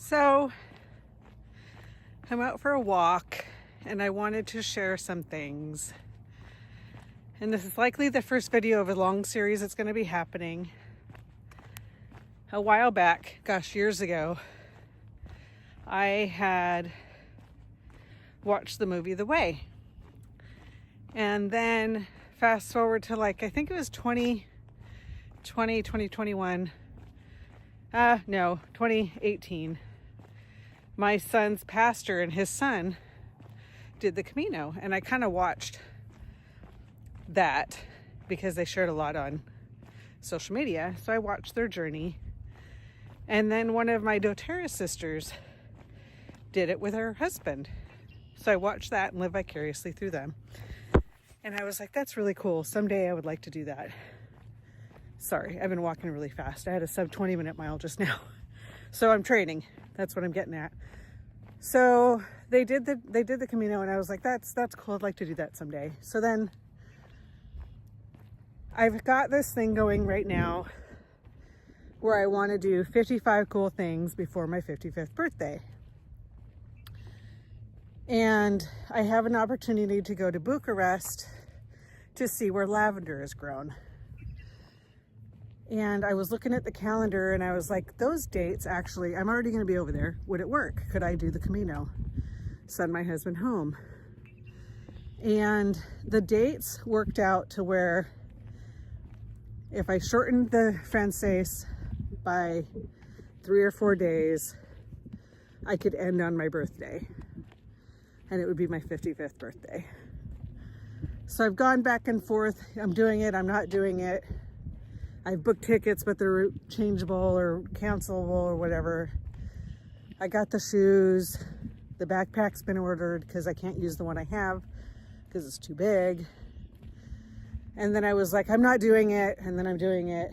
So I'm out for a walk and I wanted to share some things. And this is likely the first video of a long series that's going to be happening. A while back, gosh, years ago, I had watched the movie The Way. And then fast forward to I think it was 2021. 2018. My son's pastor and his son did the Camino, and I kind of watched that because they shared a lot on social media. So I watched their journey. And then one of my doTERRA sisters did it with her husband. So I watched that and lived vicariously through them. And I was like, that's really cool. Someday I would like to do that. Sorry, I've been walking really fast. I had a sub 20-minute mile just now. So I'm training. That's what I'm getting at. So they did the Camino, and I was like, that's cool. I'd like to do that someday. So then I've got this thing going right now where I want to do 55 cool things before my 55th birthday. And I have an opportunity to go to Bucharest to see where lavender is grown. And I was looking at the calendar and I was like, those dates actually, I'm already going to be over there. Would it work? Could I do the Camino? Send my husband home. And the dates worked out to where if I shortened the Frances by 3 or 4 days, I could end on my birthday. And it would be my 55th birthday. So I've gone back and forth. I'm doing it. I'm not doing it. I've booked tickets, but they're changeable or cancelable or whatever. I got the shoes. The backpack's been ordered because I can't use the one I have because it's too big. And then I was like, I'm not doing it. And then I'm doing it.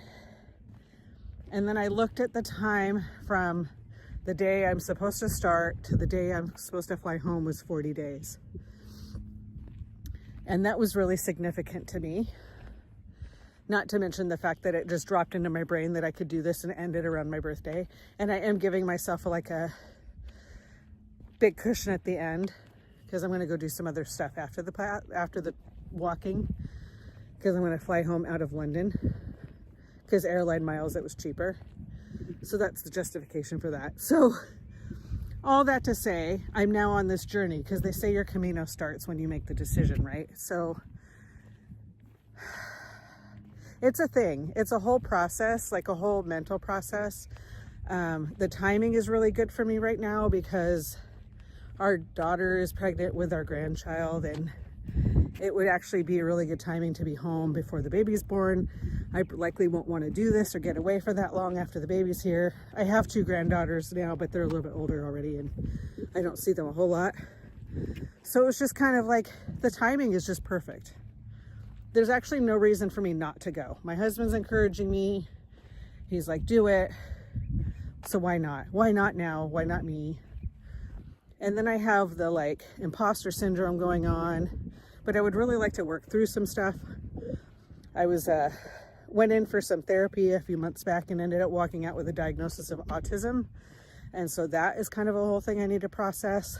And then I looked at the time from the day I'm supposed to start to the day I'm supposed to fly home was 40 days. And that was really significant to me. Not to mention the fact that it just dropped into my brain that I could do this and end it around my birthday. And I am giving myself a big cushion at the end because I'm going to go do some other stuff after the walking, because I'm going to fly home out of London because airline miles, it was cheaper. So that's the justification for that. So all that to say, I'm now on this journey because they say your Camino starts when you make the decision, right? So it's a thing. It's a whole process, like a whole mental process. The timing is really good for me right now because our daughter is pregnant with our grandchild, and it would actually be a really good timing to be home before the baby's born. I likely won't want to do this or get away for that long after the baby's here. I have 2 granddaughters now, but they're a little bit older already, and I don't see them a whole lot. So it's just kind of like the timing is just perfect. There's actually no reason for me not to go. My husband's encouraging me. He's like, do it. So why not? Why not now? Why not me? And then I have the imposter syndrome going on, but I would really like to work through some stuff. I went in for some therapy a few months back and ended up walking out with a diagnosis of autism. And so that is kind of a whole thing I need to process.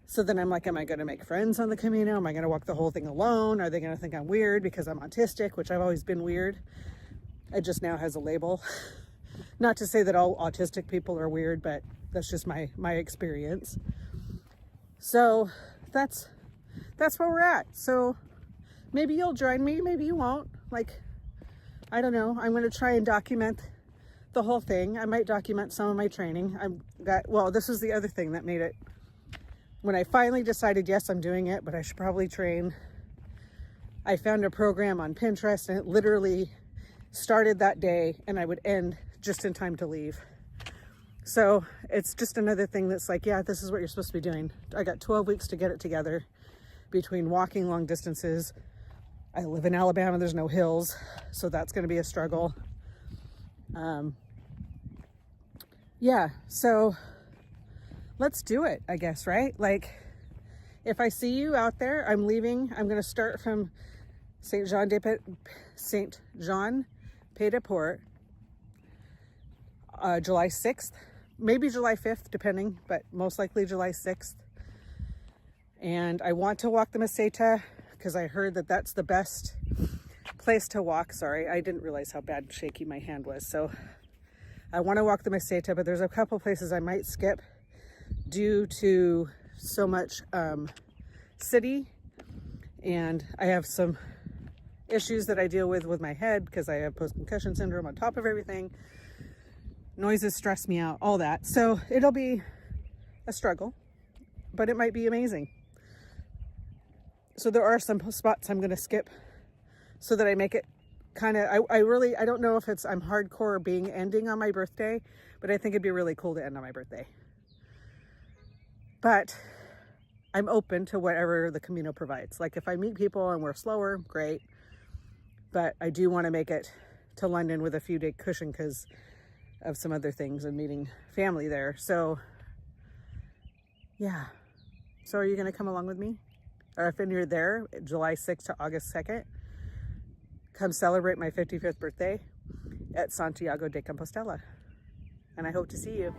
So then I'm like, am I going to make friends on the Camino? Am I going to walk the whole thing alone? Are they going to think I'm weird because I'm autistic, which I've always been weird? It just now has a label. Not to say that all autistic people are weird, but that's just my experience. So that's where we're at. So maybe you'll join me, maybe you won't. I don't know. I'm going to try and document the whole thing. I might document some of my training. This was the other thing that made it. When I finally decided, yes, I'm doing it, but I should probably train, I found a program on Pinterest, and it literally started that day and I would end just in time to leave. So it's just another thing that's like, yeah, this is what you're supposed to be doing. I got 12 weeks to get it together between walking long distances. I live in Alabama, there's no hills, so that's going to be a struggle. Yeah, so let's do it, I guess, right? If I see you out there, I'm leaving. I'm going to start from Saint Jean Pied de Port, July 6th, maybe July 5th, depending, but most likely July 6th. And I want to walk the Meseta because I heard that that's the best place to walk. Sorry, I didn't realize how bad shaky my hand was. So I want to walk the Meseta, but there's a couple places I might skip due to so much city. And I have some issues that I deal with my head because I have post-concussion syndrome on top of everything. Noises stress me out, all that. So it'll be a struggle, but it might be amazing. So there are some spots I'm going to skip so that I make it kind of, I don't know if I'm hardcore being ending on my birthday, but I think it'd be really cool to end on my birthday. But I'm open to whatever the Camino provides. Like if I meet people and we're slower, great. But I do want to make it to London with a few day cushion because of some other things and meeting family there. So yeah. So are you going to come along with me? Or if you're there, July 6th to August 2nd, come celebrate my 55th birthday at Santiago de Compostela. And I hope to see you.